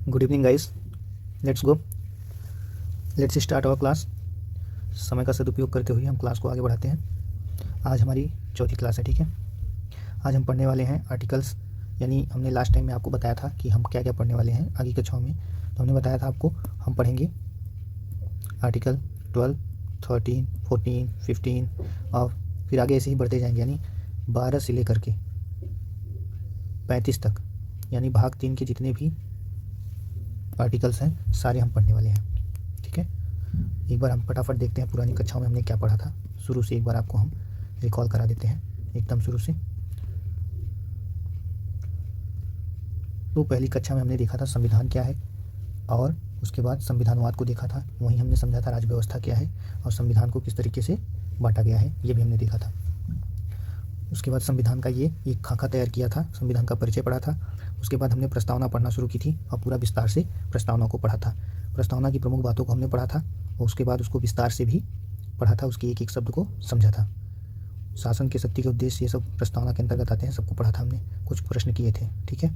Good evening guys, let's go, let's start our class. समय का सदुपयोग करते हुए हम क्लास को आगे बढ़ाते हैं। आज हमारी चौथी क्लास है, ठीक है। आज हम पढ़ने वाले हैं आर्टिकल्स, यानी हमने लास्ट टाइम में आपको बताया था कि हम क्या क्या पढ़ने वाले हैं आगे कक्षाओं में। तो हमने बताया था आपको हम पढ़ेंगे आर्टिकल 12, 13, 14, 15 और फिर आगे ऐसे ही बढ़ते जाएंगे, यानी 12 से लेकर के 35 तक, यानी भाग 3 के जितने भी आर्टिकल्स हैं सारे हम पढ़ने वाले हैं, ठीक है। एक बार हम फटाफट देखते हैं पुरानी कक्षाओं में हमने क्या पढ़ा था। शुरू से एक बार आपको हम रिकॉल करा देते हैं, एकदम शुरू से। तो पहली कक्षा में हमने देखा था संविधान क्या है, और उसके बाद संविधानवाद को देखा था। वहीं हमने समझा था राज्य व्यवस्था क्या है और संविधान को किस तरीके से बांटा गया है, ये भी हमने देखा था। उसके बाद संविधान का ये एक खाका तैयार किया था, संविधान का परिचय पढ़ा था। उसके बाद हमने प्रस्तावना पढ़ना शुरू की थी और पूरा विस्तार से प्रस्तावना को पढ़ा था। प्रस्तावना की प्रमुख बातों को हमने पढ़ा था और उसके बाद उसको विस्तार से भी पढ़ा था, उसके एक एक शब्द को समझा था। शासन के शक्ति के उद्देश्य, ये सब प्रस्तावना के अंतर्गत आते हैं, सबको पढ़ा था हमने, कुछ प्रश्न किए थे, ठीक है।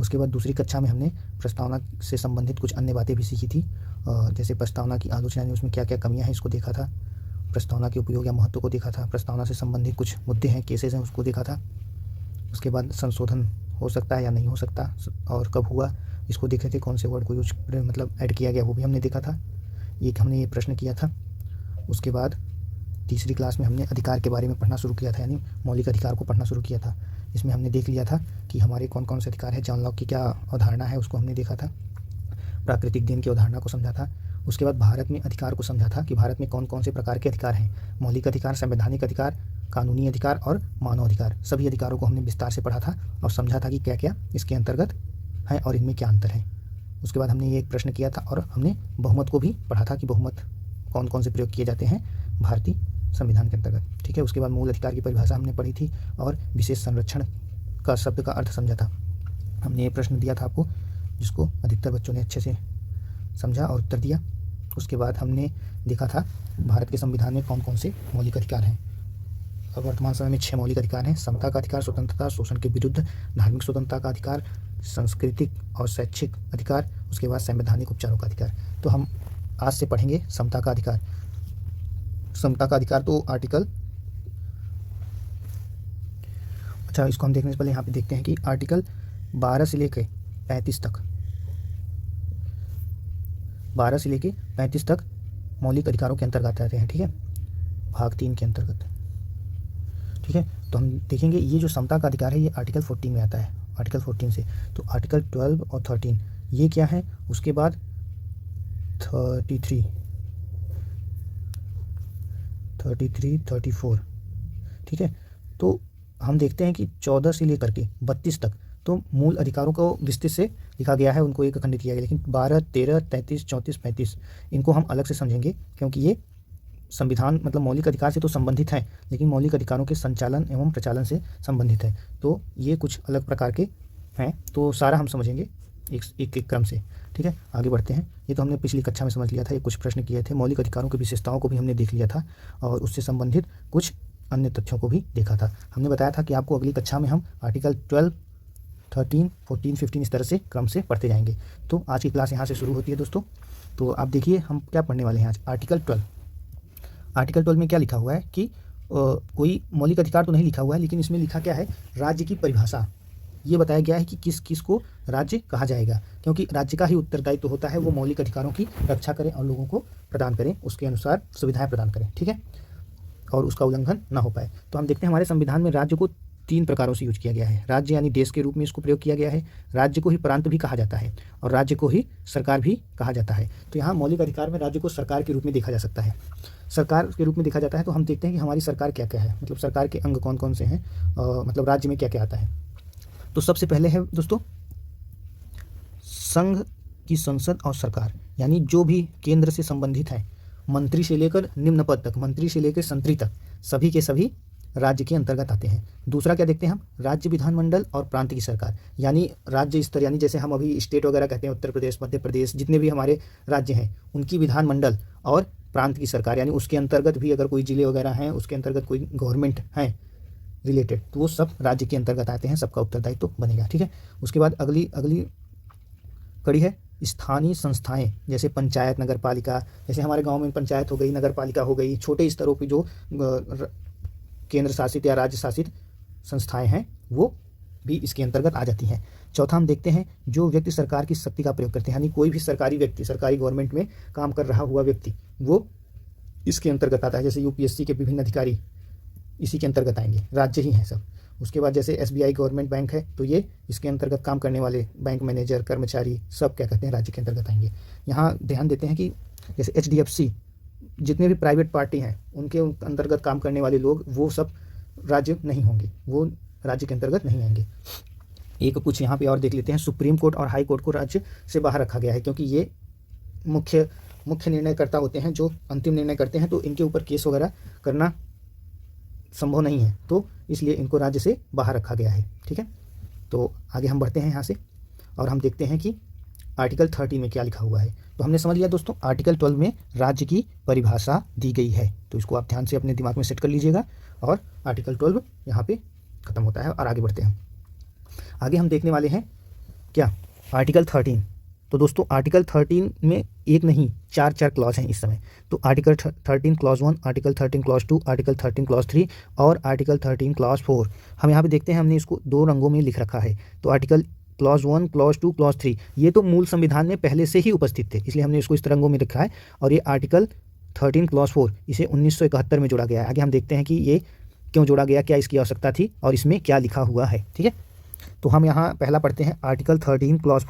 उसके बाद दूसरी कक्षा में हमने प्रस्तावना से संबंधित कुछ अन्य बातें भी सीखी थी, जैसे प्रस्तावना की आलोचना यानी उसमें क्या क्या कमियाँ हैं इसको देखा था। प्रस्तावना के उपयोग या महत्व को देखा था। प्रस्तावना से संबंधित कुछ मुद्दे हैं, केसेस हैं, उसको देखा था। उसके बाद संशोधन हो सकता है या नहीं हो सकता और कब हुआ इसको देखे थे। कौन से वर्ड को यूज मतलब ऐड किया गया वो भी हमने देखा था, एक हमने ये प्रश्न किया था। उसके बाद तीसरी क्लास में हमने अधिकार के बारे में पढ़ना शुरू किया था, यानी मौलिक अधिकार को पढ़ना शुरू किया था। इसमें हमने देख लिया था कि हमारे कौन कौन से अधिकार है, जॉन लॉक की क्या अवधारणा है उसको हमने देखा था, प्राकृतिक देन की अवधारणा को समझा था। उसके बाद भारत में अधिकार को समझा था कि भारत में कौन कौन से प्रकार के अधिकार हैं, मौलिक अधिकार, संवैधानिक अधिकार, कानूनी अधिकार और मानव अधिकार। सभी अधिकारों को हमने विस्तार से पढ़ा था और समझा था कि क्या क्या इसके अंतर्गत है और इनमें क्या अंतर है। उसके बाद हमने ये एक प्रश्न किया था और हमने बहुमत को भी पढ़ा था कि बहुमत कौन कौन से प्रयोग किए जाते हैं भारतीय संविधान के अंतर्गत, ठीक है। उसके बाद मूल अधिकार की परिभाषा हमने पढ़ी थी और विशेष संरक्षण का शब्द का अर्थ समझा था। हमने ये प्रश्न दिया था आपको, जिसको अधिकतर बच्चों ने अच्छे से समझा और उत्तर दिया। उसके बाद हमने देखा था भारत के संविधान में कौन कौन से मौलिक अधिकार हैं। और वर्तमान समय में 6 मौलिक अधिकार हैं: समता का अधिकार, स्वतंत्रता, शोषण के विरुद्ध, धार्मिक स्वतंत्रता का अधिकार, सांस्कृतिक और शैक्षिक अधिकार, उसके बाद संवैधानिक उपचारों का अधिकार। तो हम आज से पढ़ेंगे समता का अधिकार। समता का अधिकार तो आर्टिकल, अच्छा इसको हम देखने से पहले यहाँ पे देखते हैं कि आर्टिकल 12 से लेकर 35 तक, 12 से लेकर 35 तक मौलिक अधिकारों के अंतर्गत आते हैं, ठीक है, भाग 3 के अंतर्गत, ठीक है। तो हम देखेंगे ये जो समता का अधिकार है ये आर्टिकल 14 में आता है, आर्टिकल 14 से। तो आर्टिकल 12 और 13 ये क्या है, उसके बाद 33, 34, ठीक है। तो हम देखते हैं कि 14 से लेकर के 32 तक तो मूल अधिकारों को विस्तृत से लिखा गया है, उनको एक खंडित किया गया। लेकिन 12, 13, 33, 34, 35 इनको हम अलग से समझेंगे, क्योंकि ये संविधान मतलब मौलिक अधिकार से तो संबंधित है, लेकिन मौलिक अधिकारों के संचालन एवं प्रचालन से संबंधित है। तो ये कुछ अलग प्रकार के हैं, तो सारा हम समझेंगे एक क्रम से, ठीक है। आगे बढ़ते हैं। ये तो हमने पिछली कक्षा में समझ लिया था, ये कुछ प्रश्न किए थे। मौलिक अधिकारों की विशेषताओं को भी हमने देख लिया था और उससे संबंधित कुछ अन्य तथ्यों को भी देखा था। हमने बताया था कि आपको अगली कक्षा में हम आर्टिकल 12, 13, 14, 15 इस तरह से क्रम से पढ़ते जाएंगे। तो आज की क्लास यहाँ से शुरू होती है दोस्तों। तो आप देखिए हम क्या पढ़ने वाले हैं आज। आर्टिकल 12, आर्टिकल 12 में क्या लिखा हुआ है कि कोई मौलिक अधिकार तो नहीं लिखा हुआ है, लेकिन इसमें लिखा क्या है, राज्य की परिभाषा। ये बताया गया है कि किस किस को राज्य कहा जाएगा, क्योंकि राज्य का ही उत्तरदायित्व होता है वो मौलिक अधिकारों की रक्षा करें और लोगों को प्रदान करें, उसके अनुसार सुविधाएं प्रदान करें, ठीक है, और उसका उल्लंघन ना हो पाए। तो हम देखते हैं हमारे संविधान में राज्य को 3 प्रकारों से यूज किया गया है। राज्य यानी देश के रूप में इसको प्रयोग किया गया है, राज्य को ही प्रांत भी कहा जाता है और राज्य को ही सरकार भी कहा जाता है। तो यहाँ मौलिक अधिकार में राज्य को सरकार के रूप में देखा जा सकता है, सरकार के रूप में देखा जाता है। तो हम देखते हैं कि हमारी सरकार क्या क्या है, मतलब सरकार के अंग कौन कौन से हैं, मतलब राज्य में क्या क्या आता है। तो सबसे पहले है दोस्तों संघ की संसद और सरकार, यानी जो भी केंद्र से संबंधित है, मंत्री से लेकर निम्न पद तक, मंत्री से लेकर संतरी तक, सभी के सभी राज्य के अंतर्गत आते हैं। दूसरा क्या देखते हैं हम, राज्य विधानमंडल और प्रांत की सरकार, यानी राज्य स्तर, यानी जैसे हम अभी स्टेट वगैरह कहते हैं, उत्तर प्रदेश, मध्य प्रदेश, जितने भी हमारे राज्य हैं उनकी विधानमंडल और प्रांत की सरकार, यानी उसके अंतर्गत भी अगर कोई जिले वगैरह हैं, उसके अंतर्गत कोई गवर्नमेंट है रिलेटेड, तो वो सब राज्य के अंतर्गत आते हैं, सबका उत्तरदायित्व तो बनेगा, ठीक है। उसके बाद अगली कड़ी है स्थानीय संस्थाएं, जैसे पंचायत, नगर पालिका, जैसे हमारे गांव में पंचायत हो गई, नगर पालिका हो गई, छोटे स्तरों पे जो केंद्र शासित या राज्य शासित संस्थाएं हैं वो भी इसके अंतर्गत आ जाती हैं। चौथा हम देखते हैं जो व्यक्ति सरकार की शक्ति का प्रयोग करते हैं, यानी कोई भी सरकारी व्यक्ति, सरकारी गवर्नमेंट में काम कर रहा हुआ व्यक्ति, वो इसके अंतर्गत आता है। जैसे यूपीएससी के विभिन्न अधिकारी इसी के अंतर्गत आएंगे, राज्य ही हैं सब। उसके बाद जैसे एसबीआई गवर्नमेंट बैंक है तो ये इसके अंतर्गत काम करने वाले बैंक मैनेजर, कर्मचारी सब क्या कहते हैं, राज्य के अंतर्गत आएंगे। यहाँ ध्यान देते हैं कि जैसे एचडीएफसी, जितने भी प्राइवेट पार्टी हैं उनके अंतर्गत काम करने वाले लोग वो सब राज्य नहीं होंगे, वो राज्य के अंतर्गत नहीं आएंगे। एक कुछ यहाँ पे और देख लेते हैं, सुप्रीम कोर्ट और हाई कोर्ट को राज्य से बाहर रखा गया है क्योंकि ये मुख्य निर्णयकर्ता होते हैं जो अंतिम निर्णय करते हैं, तो इनके ऊपर केस वगैरह करना संभव नहीं है, तो इसलिए इनको राज्य से बाहर रखा गया है। ठीक है, तो आगे हम बढ़ते हैं यहाँ से और हम देखते हैं कि आर्टिकल 13 में क्या लिखा हुआ है। तो हमने समझ लिया दोस्तों, आर्टिकल 12 में राज्य की परिभाषा दी गई है, तो इसको आप ध्यान से अपने दिमाग में सेट कर लीजिएगा और आर्टिकल 12 यहाँ पे खत्म होता है। और आगे बढ़ते हैं, आगे हम देखने वाले हैं क्या, आर्टिकल 13। तो दोस्तों आर्टिकल 13 में एक नहीं 4 क्लॉज हैं इस समय। तो article 13 clause 1, article 13 clause 2, article 13 clause 3 और आर्टिकल 13 क्लॉज 4। हम यहाँ पे देखते हैं, हमने इसको 2 रंगों में लिख रखा है। तो आर्टिकल क्लॉज 1, क्लॉज 2, क्लॉज 3 ये तो मूल संविधान में पहले से ही उपस्थित थे, इसलिए हमने इसको इस रंगों में रखा है। और ये आर्टिकल 13 क्लॉज 4 इसे 1971 में जोड़ा गया है। आगे हम देखते हैं कि ये क्यों जोड़ा गया, क्या इसकी आवश्यकता थी और इसमें क्या लिखा हुआ है। ठीक है, तो हम यहाँ पहला पढ़ते हैं आर्टिकल 13 क्लॉज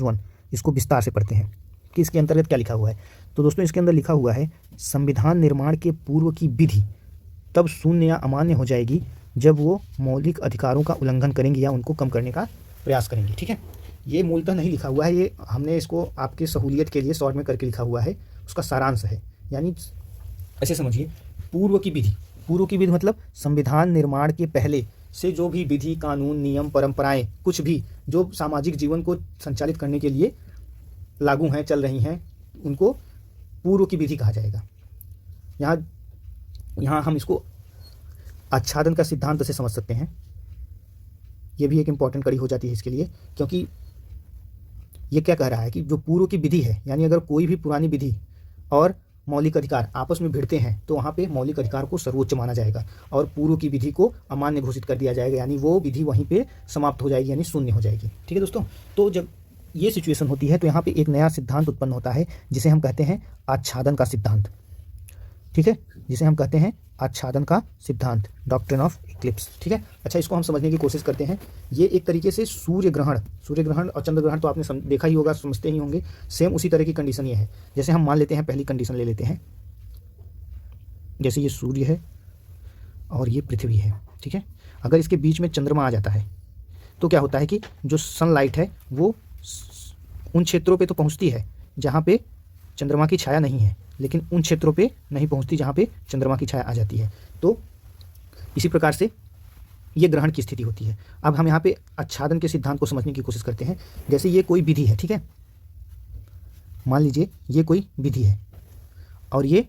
1, इसको विस्तार से पढ़ते हैं कि इसके अंतर्गत क्या लिखा हुआ है। तो दोस्तों इसके अंदर लिखा हुआ है, संविधान निर्माण के पूर्व की विधि तब शून्य या अमान्य हो जाएगी जब वो मौलिक अधिकारों का उल्लंघन करेंगी या उनको कम करने का प्रयास करेंगी। ठीक है, ये मूलतः नहीं लिखा हुआ है, ये हमने इसको आपकी सहूलियत के लिए शॉर्ट में करके लिखा हुआ है, उसका सारांश है। यानी ऐसे समझिए, पूर्व की विधि मतलब संविधान निर्माण के पहले से जो भी विधि, कानून, नियम, परंपराएं, कुछ भी जो सामाजिक जीवन को संचालित करने के लिए लागू हैं, चल रही हैं, उनको पूर्व की विधि कहा जाएगा। यहाँ हम इसको आच्छादन का सिद्धांत से समझ सकते हैं। ये भी एक इम्पॉर्टेंट कड़ी हो जाती है इसके लिए, क्योंकि ये क्या कह रहा है कि जो पूर्व की विधि है, यानी अगर कोई भी पुरानी विधि और मौलिक अधिकार आपस में भिड़ते हैं तो वहाँ पे मौलिक अधिकार को सर्वोच्च माना जाएगा और पूर्व की विधि को अमान्य घोषित कर दिया जाएगा, यानी वो विधि वहीं पे समाप्त हो जाएगी, यानी शून्य हो जाएगी। ठीक है दोस्तों, तो जब ये सिचुएशन होती है तो यहाँ पे एक नया सिद्धांत उत्पन्न होता है जिसे हम कहते हैं आच्छादन का सिद्धांत। ठीक है, जिसे हम कहते हैं आच्छादन का सिद्धांत, डॉक्ट्रिन ऑफ इक्लिप्स। ठीक है, अच्छा इसको हम समझने की कोशिश करते हैं। ये एक तरीके से सूर्य ग्रहण और चंद्र ग्रहण तो आपने देखा ही होगा, समझते ही होंगे, सेम उसी तरह की कंडीशन ये है। जैसे हम मान लेते हैं, पहली कंडीशन ले लेते हैं, जैसे ये सूर्य है और ये पृथ्वी है। ठीक है, अगर इसके बीच में चंद्रमा आ जाता है तो क्या होता है कि जो सनलाइट है वो उन क्षेत्रों पे तो पहुंचती है जहाँ पे चंद्रमा की छाया नहीं है, लेकिन उन क्षेत्रों पे नहीं पहुंचती जहाँ पे चंद्रमा की छाया आ जाती है। तो इसी प्रकार से ये ग्रहण की स्थिति होती है। अब हम यहाँ पे आच्छादन के सिद्धांत को समझने की कोशिश करते हैं। जैसे ये कोई विधि है, ठीक है, मान लीजिए ये कोई विधि है और ये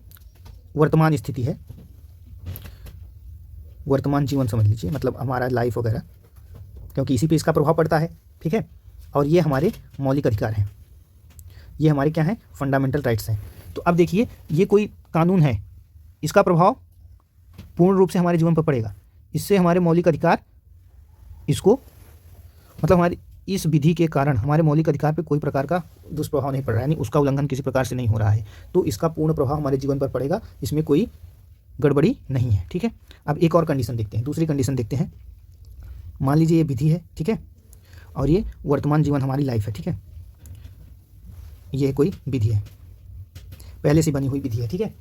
वर्तमान स्थिति है, वर्तमान जीवन समझ लीजिए, मतलब हमारा लाइफ वगैरह, क्योंकि इसी पे इसका प्रभाव पड़ता है। ठीक है, और ये हमारे मौलिक अधिकार हैं, ये हमारे क्या हैं, फंडामेंटल राइट्स हैं। तो अब देखिए, ये कोई कानून है, इसका प्रभाव पूर्ण रूप से हमारे जीवन पर पड़ेगा, इससे हमारे मौलिक अधिकार, इसको मतलब हमारी इस विधि के कारण हमारे मौलिक अधिकार पे कोई प्रकार का दुष्प्रभाव नहीं पड़ रहा है, यानी उसका उल्लंघन किसी प्रकार से नहीं हो रहा है, तो इसका पूर्ण प्रभाव हमारे जीवन पर पड़ेगा, इसमें कोई गड़बड़ी नहीं है। ठीक है, अब एक और कंडीशन देखते हैं, दूसरी कंडीशन देखते हैं। मान लीजिए ये विधि है, ठीक है, और ये वर्तमान जीवन हमारी लाइफ है। ठीक है, ये कोई विधि है, पहले से बनी हुई विधि है। ठीक है,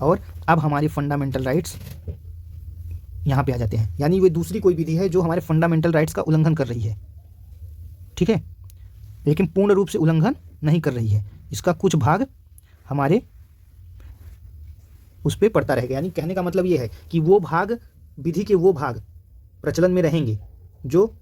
और अब हमारे फंडामेंटल राइट्स यहाँ पे आ जाते हैं, यानी वे दूसरी कोई विधि है जो हमारे फंडामेंटल राइट्स का उल्लंघन कर रही है। ठीक है, लेकिन पूर्ण रूप से उल्लंघन नहीं कर रही है, इसका कुछ भाग हमारे उस पर पड़ता रहेगा। यानी कहने का मतलब ये है कि वो भाग, विधि के वो भाग प्रचलन में रहेंगे जो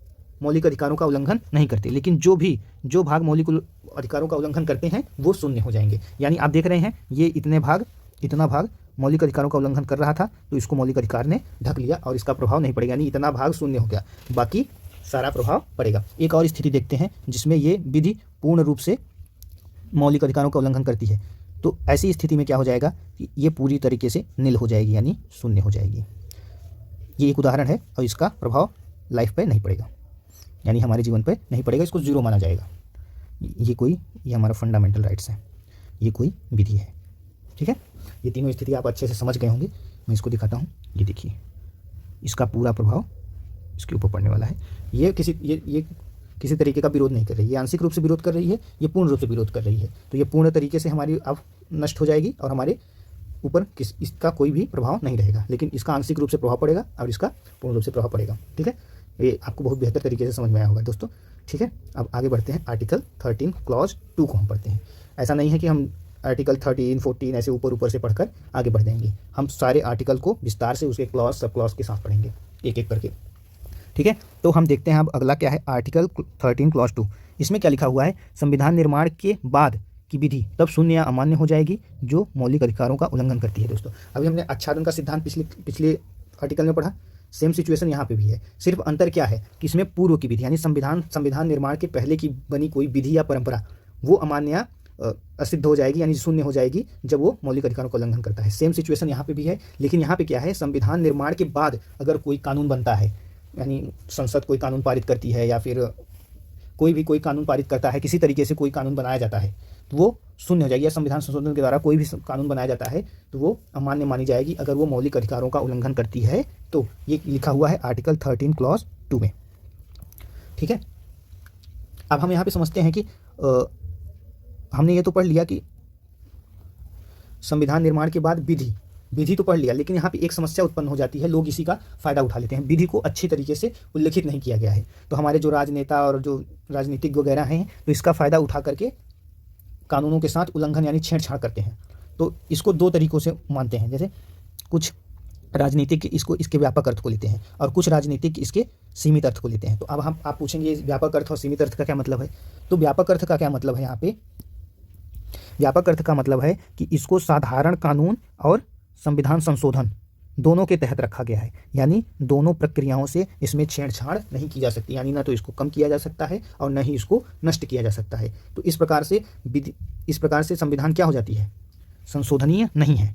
मौलिक अधिकारों का उल्लंघन नहीं करते, लेकिन जो भाग मौलिक अधिकारों का उल्लंघन करते हैं वो शून्य हो जाएंगे। यानी आप देख रहे हैं, ये इतना भाग मौलिक अधिकारों का उल्लंघन कर रहा था, तो इसको मौलिक अधिकार ने ढक लिया और इसका प्रभाव नहीं पड़ेगा, यानी इतना भाग शून्य हो गया, बाकी सारा प्रभाव पड़ेगा। एक और स्थिति देखते हैं जिसमें ये विधि पूर्ण रूप से मौलिक अधिकारों का उल्लंघन करती है। तो ऐसी स्थिति में क्या हो जाएगा कि ये पूरी तरीके से नील हो जाएगी, यानी शून्य हो जाएगी। ये एक उदाहरण है और इसका प्रभाव लाइफ पे नहीं पड़ेगा, यानी हमारे जीवन पे नहीं पड़ेगा, इसको जीरो माना जाएगा। ये हमारा फंडामेंटल राइट्स है, ये कोई विधि है। ठीक है, ये तीनों स्थिति आप अच्छे से समझ गए होंगे। मैं इसको दिखाता हूँ, ये देखिए, इसका पूरा प्रभाव इसके ऊपर पड़ने वाला है। ये किसी तरीके का विरोध नहीं कर रही है, ये आंशिक रूप से विरोध कर रही है, ये पूर्ण रूप से विरोध कर रही है। तो ये पूर्ण तरीके से हमारी अब नष्ट हो जाएगी और हमारे ऊपर इसका कोई भी प्रभाव नहीं रहेगा, लेकिन इसका आंशिक रूप से प्रभाव पड़ेगा और इसका पूर्ण रूप से प्रभाव पड़ेगा। ठीक है, ये आपको बहुत बेहतर तरीके से समझ में आया होगा दोस्तों। ठीक है, अब आगे बढ़ते हैं। आर्टिकल 13 क्लॉज 2 को हम पढ़ते हैं। ऐसा नहीं है कि हम आर्टिकल 13, 14 ऐसे ऊपर से पढ़कर आगे बढ़ जाएंगे। हम सारे आर्टिकल को विस्तार से उसके क्लॉज सब क्लॉज के साथ पढ़ेंगे एक एक करके। ठीक है, तो हम देखते हैं अब अगला क्या है, आर्टिकल 13 क्लॉज 2। इसमें क्या लिखा हुआ है, संविधान निर्माण के बाद की विधि तब शून्य या अमान्य हो जाएगी जो मौलिक अधिकारों का उल्लंघन करती है। दोस्तों, अभी हमने आच्छादन का सिद्धांत पिछले आर्टिकल में पढ़ा, सेम सिचुएशन यहाँ पे भी है। सिर्फ अंतर क्या है कि इसमें पूर्व की विधि यानी संविधान निर्माण के पहले की बनी कोई विधि या परंपरा वो अमान्य असिद्ध हो जाएगी, यानी शून्य हो जाएगी जब वो मौलिक अधिकारों का उल्लंघन करता है। सेम सिचुएशन यहाँ पे भी है, लेकिन यहाँ पे क्या है, संविधान निर्माण के बाद अगर कोई कानून बनता है, यानी संसद कोई कानून पारित करती है या फिर कोई कानून पारित करता है, किसी तरीके से कोई कानून बनाया जाता है, तो वो शून्य हो जाएगी। या संविधान संशोधन के द्वारा कोई भी कानून बनाया जाता है तो वो अमान्य मानी जाएगी अगर वो मौलिक अधिकारों का उल्लंघन करती है। तो ये लिखा हुआ है आर्टिकल 13 क्लॉज 2 में। ठीक है, अब हम यहाँ पे समझते हैं कि हमने ये तो पढ़ लिया कि संविधान निर्माण के बाद विधि तो पढ़ लिया, लेकिन यहाँ पे एक समस्या उत्पन्न हो जाती है, लोग इसी का फायदा उठा लेते हैं। विधि को अच्छी तरीके से उल्लेखित नहीं किया गया है, तो हमारे जो राजनेता और जो राजनीतिक वगैरह हैं तो इसका फ़ायदा उठा करके कानूनों के साथ उल्लंघन यानी छेड़छाड़ करते हैं। तो इसको दो तरीक़ों से मानते हैं, जैसे कुछ राजनीतिक इसके व्यापक अर्थ को लेते हैं और कुछ राजनीतिक इसके सीमित अर्थ को लेते हैं। तो अब आप पूछेंगे व्यापक अर्थ और सीमित अर्थ का क्या मतलब है। तो व्यापक अर्थ का क्या मतलब है, यहाँ पे व्यापक अर्थ का मतलब है कि इसको साधारण कानून और संविधान संशोधन दोनों के तहत रखा गया है, यानी दोनों प्रक्रियाओं से इसमें छेड़छाड़ नहीं की जा सकती, यानी ना तो इसको कम किया जा सकता है और न ही इसको नष्ट किया जा सकता है। तो इस प्रकार से संविधान क्या हो जाती है, संशोधनीय नहीं है।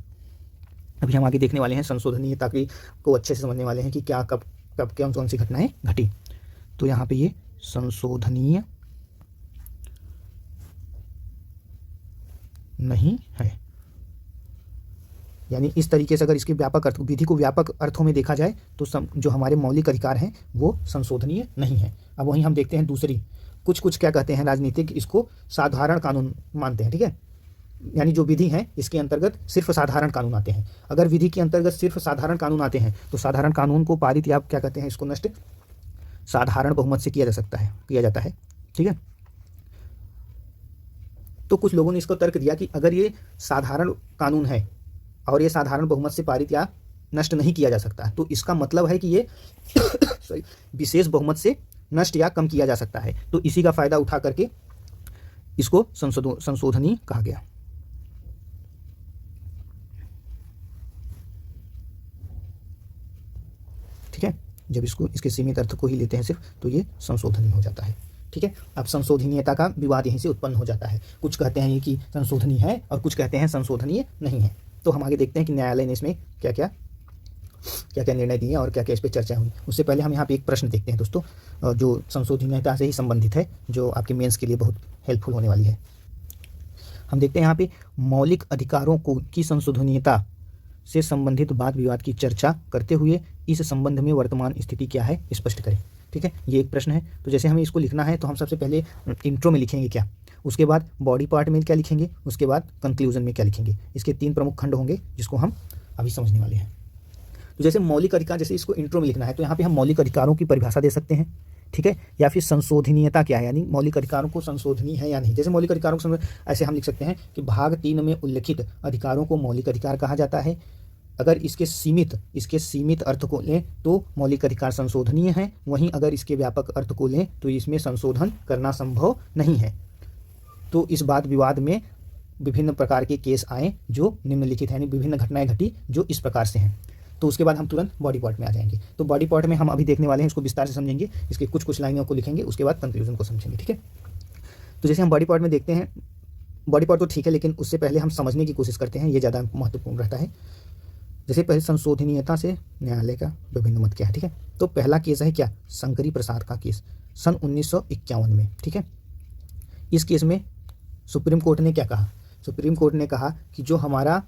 अभी हम आगे देखने वाले हैं संशोधनीयता को अच्छे से समझने वाले हैं कि क्या कब कौन सी घटनाएं घटी। तो यहाँ पे ये संशोधनीय नहीं है, यानी इस तरीके से अगर इसके व्यापक अर्थ विधि को व्यापक अर्थों में देखा जाए तो जो हमारे मौलिक अधिकार हैं वो संशोधनीय नहीं है। अब वहीं हम देखते हैं दूसरी, कुछ क्या कहते हैं राजनीतिक, इसको साधारण कानून मानते हैं। ठीक है, यानी जो विधि है इसके अंतर्गत सिर्फ साधारण कानून आते हैं। अगर विधि के अंतर्गत सिर्फ साधारण कानून आते हैं तो साधारण कानून को पारित या क्या कहते हैं इसको नष्ट साधारण बहुमत से किया जाता है। ठीक है, तो कुछ लोगों ने इसको तर्क दिया कि अगर ये साधारण कानून है और ये साधारण बहुमत से पारित या नष्ट नहीं किया जा सकता, तो इसका मतलब है कि ये विशेष बहुमत से नष्ट या कम किया जा सकता है। तो इसी का फायदा उठा करके इसको संशोधनीय कहा गया। ठीक है, जब इसके सीमित अर्थ को ही लेते हैं सिर्फ, तो ये संशोधनीय हो जाता है। ठीक है, अब संशोधनीयता का विवाद यहीं से उत्पन्न हो जाता है। कुछ कहते हैं ये कि संशोधनीय है और कुछ कहते हैं संशोधनीय नहीं है। तो हम आगे देखते हैं कि न्यायालय ने इसमें क्या क्या निर्णय दिए और क्या क्या इस पर चर्चा हुई। उससे पहले हम यहाँ पे एक प्रश्न देखते हैं दोस्तों, जो संशोधनीयता से ही संबंधित है, जो आपके मेंस के लिए बहुत हेल्पफुल होने वाली है। हम देखते हैं यहाँ पे मौलिक अधिकारों की संशोधनीयता से संबंधित वाद विवाद की चर्चा करते हुए इस संबंध में वर्तमान स्थिति क्या है स्पष्ट करें। ठीक है, ये एक प्रश्न है। तो जैसे हमें इसको लिखना है तो हम सबसे पहले इंट्रो में लिखेंगे क्या, उसके बाद बॉडी पार्ट में क्या लिखेंगे, उसके बाद कंक्लूजन में क्या लिखेंगे। इसके 3 प्रमुख खंड होंगे जिसको हम अभी समझने वाले हैं। तो जैसे मौलिक अधिकार, जैसे इसको इंट्रो में लिखना है तो यहाँ पे हम मौलिक अधिकारों की परिभाषा दे सकते हैं। ठीक है, या फिर संशोधनीयता क्या है, यानी मौलिक अधिकारों को संशोधनीय है या नहीं। जैसे मौलिक अधिकारों को ऐसे हम लिख सकते हैं कि भाग 3 में उल्लिखित अधिकारों को मौलिक अधिकार कहा जाता है। अगर इसके सीमित अर्थ को लें तो मौलिक अधिकार संशोधनीय है, वहीं अगर इसके व्यापक अर्थ को लें तो इसमें संशोधन करना संभव नहीं है। तो इस वाद विवाद में विभिन्न प्रकार के केस आए जो निम्नलिखित हैं, विभिन्न घटनाएं घटी जो इस प्रकार से हैं। तो उसके बाद हम तुरंत बॉडी पार्ट में आ जाएंगे। तो बॉडी पार्ट में हम अभी देखने वाले हैं, इसको विस्तार से समझेंगे, इसके कुछ कुछ लाइनों को लिखेंगे, उसके बाद कंक्लूजन को समझेंगे, ठीक है। तो जैसे हम बॉडी पार्ट में देखते हैं, बॉडी पार्ट तो ठीक है, लेकिन उससे पहले हम समझने की कोशिश करते हैं, ये ज़्यादा महत्वपूर्ण रहता है। जैसे पहले संशोधनीयता से न्यायालय का विभिन्न मत क्या है, ठीक है। तो पहला केस है क्या, शंकरी प्रसाद का केस सन 1951 में, ठीक है। इस केस में सुप्रीम कोर्ट ने क्या कहा, सुप्रीम कोर्ट ने कहा कि जो हमारा,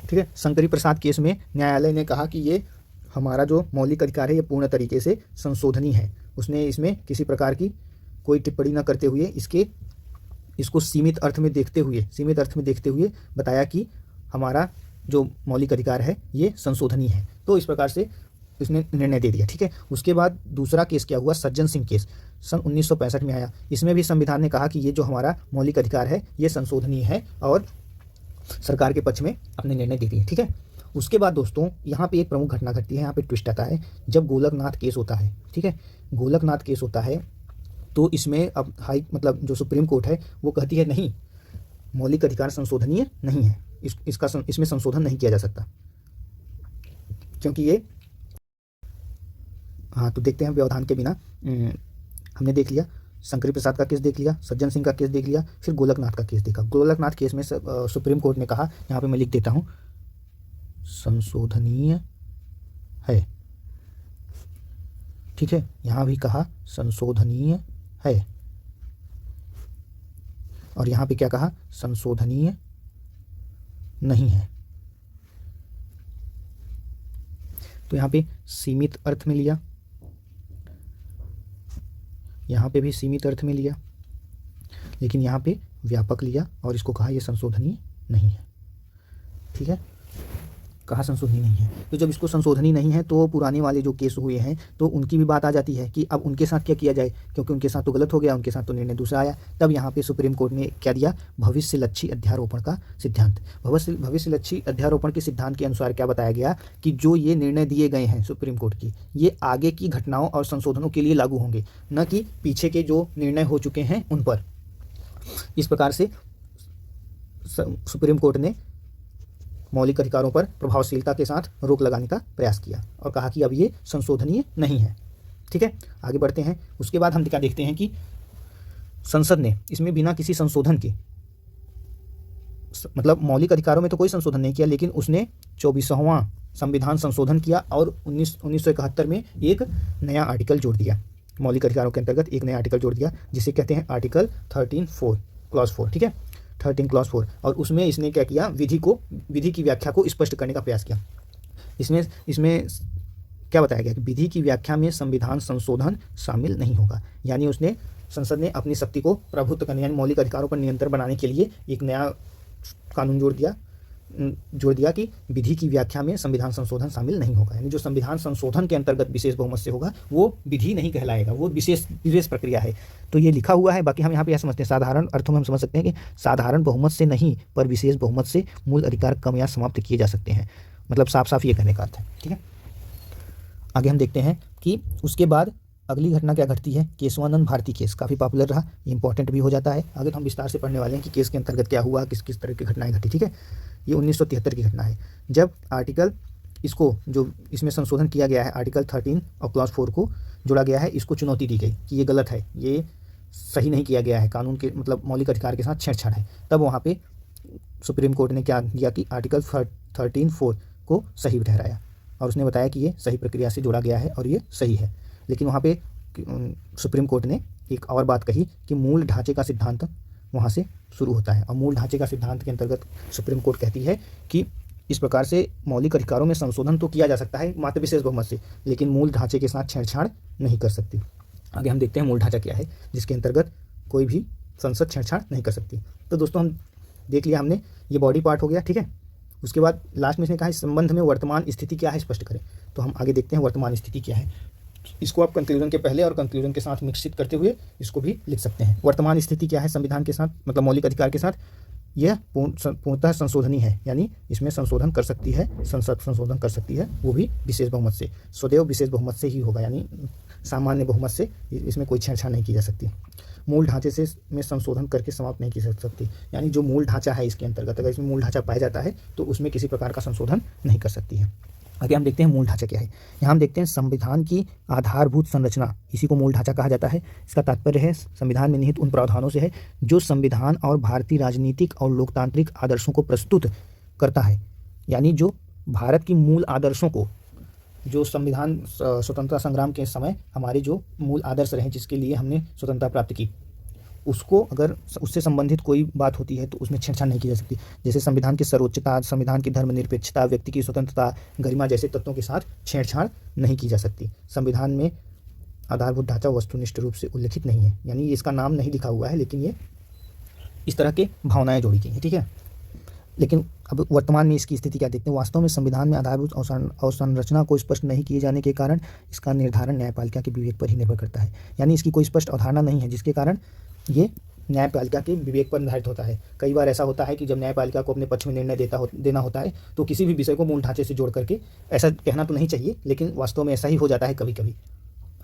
ठीक है, शंकरी प्रसाद केस में न्यायालय ने कहा कि ये हमारा जो मौलिक अधिकार है ये पूर्ण तरीके से संशोधनीय है। उसने इसमें किसी प्रकार की कोई टिप्पणी न करते हुए इसको सीमित अर्थ में देखते हुए बताया कि हमारा जो मौलिक अधिकार है ये संशोधनीय है। तो इस प्रकार से इसने निर्णय दे दिया, ठीक है। उसके बाद दूसरा केस क्या हुआ, सज्जन सिंह केस सन 1965 में आया। इसमें भी संविधान ने कहा कि ये जो हमारा मौलिक अधिकार है ये संशोधनीय है और सरकार के पक्ष में अपने निर्णय दे दिए, ठीक है। उसके बाद दोस्तों यहाँ पे एक प्रमुख घटना घटती है, यहाँ पे ट्विस्ट आता है, जब गोलकनाथ केस होता है, ठीक है। गोलकनाथ केस होता है तो इसमें अब जो सुप्रीम कोर्ट है वो कहती है नहीं, मौलिक अधिकार संशोधनीय नहीं है, इसमें संशोधन नहीं किया जा सकता, क्योंकि ये, हाँ तो देखते हैं व्यवधान के बिना। हमने देख लिया शंकरी प्रसाद का केस, देख लिया सज्जन सिंह का केस, देख लिया, फिर गोलकनाथ का केस देखा। गोलकनाथ केस में सुप्रीम कोर्ट ने कहा, यहाँ पे मैं लिख देता हूँ, संशोधनीय है, ठीक है। यहाँ भी कहा संशोधनीय है और यहाँ पे क्या कहा, संशोधनीय नहीं है। तो यहाँ पे सीमित अर्थ में लिया, यहाँ पे भी सीमित अर्थ में लिया, लेकिन यहाँ पे व्यापक लिया और इसको कहा ये संशोधनीय नहीं है, ठीक है, कहा संशोधनीय नहीं है। तो जब इसको संशोधनीय नहीं है तो पुराने वाले जो केस हुए हैं तो उनकी भी बात आ जाती है कि अब उनके साथ क्या किया जाए, क्योंकि उनके साथ तो गलत हो गया, उनके साथ तो निर्णय दूसरा आया। तब यहाँ पे सुप्रीम कोर्ट ने क्या दिया, भविष्यलक्षी अध्यारोपण का सिद्धांत। भविष्यलक्षी अध्यारोपण के सिद्धांत के अनुसार क्या बताया गया कि जो ये निर्णय दिए गए हैं सुप्रीम कोर्ट की, ये आगे की घटनाओं और संशोधनों के लिए लागू होंगे, न कि पीछे के जो निर्णय हो चुके हैं उन पर। इस प्रकार से सुप्रीम कोर्ट ने मौलिक अधिकारों पर प्रभावशीलता के साथ रोक लगाने का प्रयास किया और कहा कि अब ये संशोधनीय नहीं है, ठीक है। आगे बढ़ते हैं। उसके बाद हम क्या देखते हैं कि संसद ने इसमें बिना किसी संशोधन के, मतलब मौलिक अधिकारों में तो कोई संशोधन नहीं किया, लेकिन उसने 24वां संविधान संशोधन किया और 1971 में एक नया आर्टिकल जोड़ दिया, मौलिक अधिकारों के अंतर्गत एक नया आर्टिकल जोड़ दिया जिसे कहते हैं आर्टिकल 13(4) क्लॉज 4, ठीक है, 13 क्लॉज 4। और उसमें इसने क्या किया, विधि की व्याख्या को स्पष्ट करने का प्रयास किया। इसमें क्या बताया गया कि विधि की व्याख्या में संविधान संशोधन शामिल नहीं होगा। यानी संसद ने अपनी शक्ति को प्रभुत्व करने, यानी मौलिक अधिकारों पर नियंत्रण बनाने के लिए एक नया कानून जोड़ दिया कि विधि की व्याख्या में संविधान संशोधन शामिल नहीं होगा। यानी जो संविधान संशोधन के अंतर्गत विशेष बहुमत से होगा वो विधि नहीं कहलाएगा, वो विशेष प्रक्रिया है। तो ये लिखा हुआ है। बाकी हम यहाँ पे यह समझते हैं, साधारण अर्थों में हम समझ सकते हैं कि साधारण बहुमत से नहीं पर विशेष बहुमत से मूल अधिकार कम या समाप्त किए जा सकते हैं, मतलब साफ साफ ये कहने का अर्थ है, ठीक है। आगे हम देखते हैं कि उसके बाद अगली घटना क्या घटती है। केशवानंद भारती केस काफ़ी पॉपुलर रहा, ये इंपॉर्टेंट भी हो जाता है। आगे तो हम विस्तार से पढ़ने वाले हैं कि केस के अंतर्गत क्या हुआ, किस किस तरह की घटनाएं घटी, ठीक है। ये 1973 की घटना है, जब इसमें संशोधन किया गया है, आर्टिकल 13 और क्लॉज 4 को जोड़ा गया है। इसको चुनौती दी गई कि ये गलत है, ये सही नहीं किया गया है, कानून के मतलब मौलिक अधिकार के साथ छेड़छाड़ है। तब वहाँ पे सुप्रीम कोर्ट ने क्या दिया कि आर्टिकल 13(4) को सही ठहराया और उसने बताया कि ये सही प्रक्रिया से जोड़ा गया है और ये सही है। लेकिन वहाँ पे सुप्रीम कोर्ट ने एक और बात कही कि मूल ढांचे का सिद्धांत वहाँ से शुरू होता है और मूल ढांचे का सिद्धांत के अंतर्गत सुप्रीम कोर्ट कहती है कि इस प्रकार से मौलिक अधिकारों में संशोधन तो किया जा सकता है मात्र विशेष बहुमत से, लेकिन मूल ढांचे के साथ छेड़छाड़ नहीं कर सकती। आगे हम देखते हैं मूल ढांचा क्या है जिसके अंतर्गत कोई भी संसद छेड़छाड़ नहीं कर सकती। तो दोस्तों हम देख लिया हमने, ये बॉडी पार्ट हो गया, ठीक है। उसके बाद लास्ट में इसने कहा इस संबंध में वर्तमान स्थिति क्या है स्पष्ट करें। तो हम आगे देखते हैं वर्तमान स्थिति क्या है। इसको आप कंक्लूजन के पहले और कंक्लूजन के साथ मिश्रित करते हुए इसको भी लिख सकते हैं। वर्तमान स्थिति क्या है संविधान के साथ, मतलब मौलिक अधिकार के साथ, यह पूर्णतः संशोधनीय है, यानी इसमें संशोधन कर सकती है, संसद संशोधन कर सकती है, वो भी विशेष बहुमत से, सदैव विशेष बहुमत से ही होगा, यानी सामान्य बहुमत से इसमें कोई छेड़छाड़ नहीं की जा सकती। मूल ढांचे से में संशोधन करके समाप्त नहीं की जा सकती। यानी जो मूल ढांचा है इसके अंतर्गत, अगर इसमें मूल ढांचा पाया जाता है तो उसमें किसी प्रकार का संशोधन नहीं कर सकती है। आगे हम देखते हैं मूल ढांचा क्या है। यहाँ हम देखते हैं संविधान की आधारभूत संरचना, इसी को मूल ढांचा कहा जाता है। इसका तात्पर्य है संविधान में निहित उन प्रावधानों से है जो संविधान और भारतीय राजनीतिक और लोकतांत्रिक आदर्शों को प्रस्तुत करता है। यानी जो भारत की मूल आदर्शों को, जो संविधान स्वतंत्रता संग्राम के समय हमारे जो मूल आदर्श रहे जिसके लिए हमने स्वतंत्रता प्राप्त की, उसको अगर उससे संबंधित कोई बात होती है तो उसमें छेड़छाड़ नहीं की जा सकती। जैसे संविधान की सर्वोच्चता, संविधान की धर्मनिरपेक्षता, व्यक्ति की स्वतंत्रता, गरिमा जैसे तत्वों के साथ छेड़छाड़ नहीं की जा सकती। संविधान में आधारभूत ढांचा वस्तुनिष्ठ रूप से उल्लिखित नहीं है, यानी इसका नाम नहीं लिखा हुआ है, लेकिन ये इस तरह के भावनाएं जोड़ी गई हैं, ठीक है। लेकिन अब वर्तमान में इसकी स्थिति क्या देखते हैं। वास्तव में संविधान में आधारभूत अवसंरचना को स्पष्ट नहीं किए जाने के कारण इसका निर्धारण न्यायपालिका के विवेक पर ही निर्भर करता है। यानी इसकी कोई स्पष्ट अवधारणा नहीं है, जिसके कारण ये न्यायपालिका के विवेक पर निर्धारित होता है। कई बार ऐसा होता है कि जब न्यायपालिका को अपने पक्ष में निर्णय देना होता है तो किसी भी विषय को मूल ढांचे से जोड़ करके, ऐसा कहना तो नहीं चाहिए लेकिन वास्तव में ऐसा ही हो जाता है कभी कभी,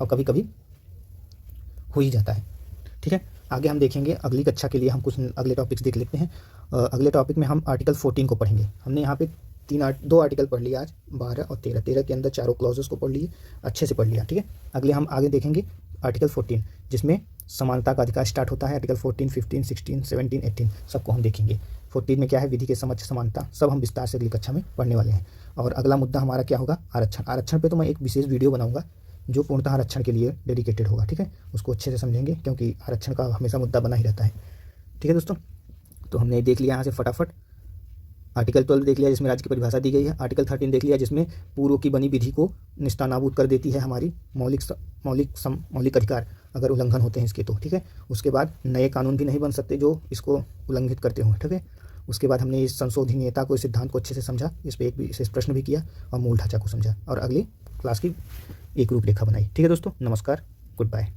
और कभी कभी हो ही जाता है, ठीक है। आगे हम देखेंगे, अगली कक्षा के लिए हम कुछ अगले टॉपिक्स देख लेते हैं। अगले टॉपिक में हम आर्टिकल 14 को पढ़ेंगे। हमने यहाँ पे दो आर्टिकल पढ़ लिया आज, 12 और 13 के अंदर चारों क्लॉजेस को पढ़ लिए, अच्छे से पढ़ लिया, ठीक है। अगले हम आगे देखेंगे आर्टिकल 14, जिसमें समानता का अधिकार स्टार्ट होता है। आर्टिकल 14, 15, 16, 17, 18 सबको हम देखेंगे। 14 में क्या है, विधि के समक्ष समानता, सब हम विस्तार से अगली कक्षा में पढ़ने वाले हैं। और अगला मुद्दा हमारा क्या होगा, आरक्षण। आरक्षण पे तो मैं एक विशेष वीडियो बनाऊंगा जो पूर्णतः आरक्षण के लिए डेडिकेटेड होगा, ठीक है। उसको अच्छे से समझेंगे क्योंकि आरक्षण का हमेशा मुद्दा बना ही रहता है, ठीक है दोस्तों। तो हमने देख लिया यहाँ से फटाफट। आर्टिकल 12 देख लिया जिसमें राज्य की परिभाषा दी गई है। आर्टिकल 13 देख लिया जिसमें पूर्व की बनी विधि को निस्तानाबूद कर देती है हमारी मौलिक अधिकार अगर उल्लंघन होते हैं इसके तो, ठीक है। उसके बाद नए कानून भी नहीं बन सकते जो इसको उल्लंघित करते हों, ठीक है। उसके बाद हमने इस संशोधनीयता को, इस सिद्धांत को अच्छे से समझा, इस पर एक विशेष प्रश्न भी किया और मूल ढांचा को समझा और अगली क्लास की एक रूपरेखा बनाई, ठीक है दोस्तों। नमस्कार, गुड बाय।